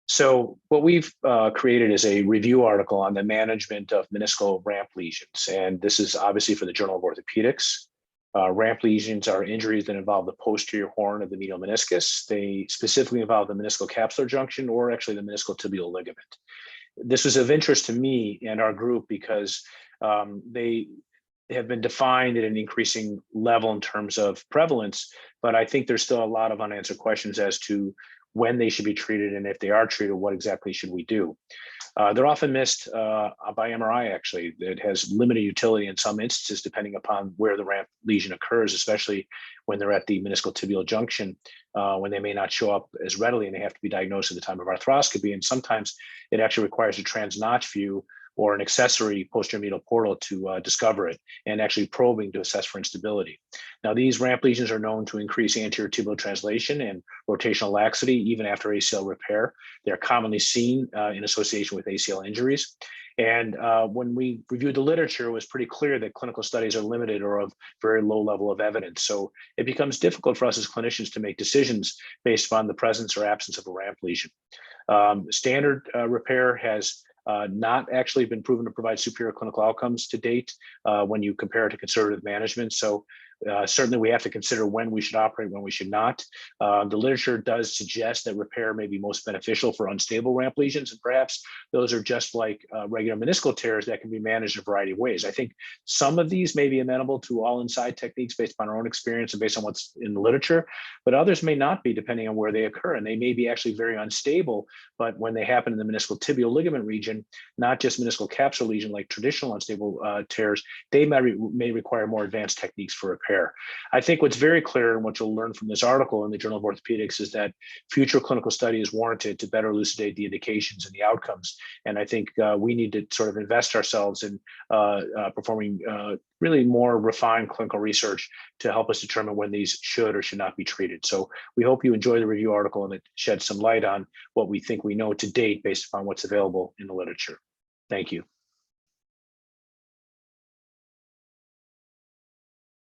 So what we've created is a review article on the management of meniscal ramp lesions. And this is obviously for the Journal of Orthopedics. Ramp lesions are injuries that involve the posterior horn of the medial meniscus. They specifically involve the meniscal capsular junction or actually the meniscal tibial ligament. This was of interest to me and our group because they have been defined at an increasing level in terms of prevalence, but I think there's still a lot of unanswered questions as to when they should be treated, and if they are treated, what exactly should we do? They're often missed by MRI, actually. It has limited utility in some instances, depending upon where the ramp lesion occurs, especially when they're at the meniscal tibial junction, when they may not show up as readily and they have to be diagnosed at the time of arthroscopy. And sometimes it actually requires a trans-notch view or an accessory posterior medial portal to discover it, and actually probing to assess for instability. Now, these ramp lesions are known to increase anterior tibial translation and rotational laxity even after ACL repair. They're commonly seen in association with ACL injuries. And when we reviewed the literature, it was pretty clear that clinical studies are limited or of very low level of evidence. So it becomes difficult for us as clinicians to make decisions based upon the presence or absence of a ramp lesion. Standard repair has not actually been proven to provide superior clinical outcomes to date when you compare it to conservative management. So certainly we have to consider when we should operate, when we should not. The literature does suggest that repair may be most beneficial for unstable ramp lesions, and perhaps those are just like regular meniscal tears that can be managed in a variety of ways. I think some of these may be amenable to all inside techniques based upon our own experience and based on what's in the literature, but others may not be, depending on where they occur, and they may be actually very unstable. But when they happen in the meniscal tibial ligament region, not just meniscal capsular lesion like traditional unstable tears, they may require more advanced techniques for repair. I think what's very clear and what you'll learn from this article in the Journal of Orthopedics is that future clinical study is warranted to better elucidate the indications and the outcomes. And I think we need to sort of invest ourselves in performing really more refined clinical research to help us determine when these should or should not be treated. So we hope you enjoy the review article and it sheds some light on what we think we know to date based upon what's available in the literature. Thank you.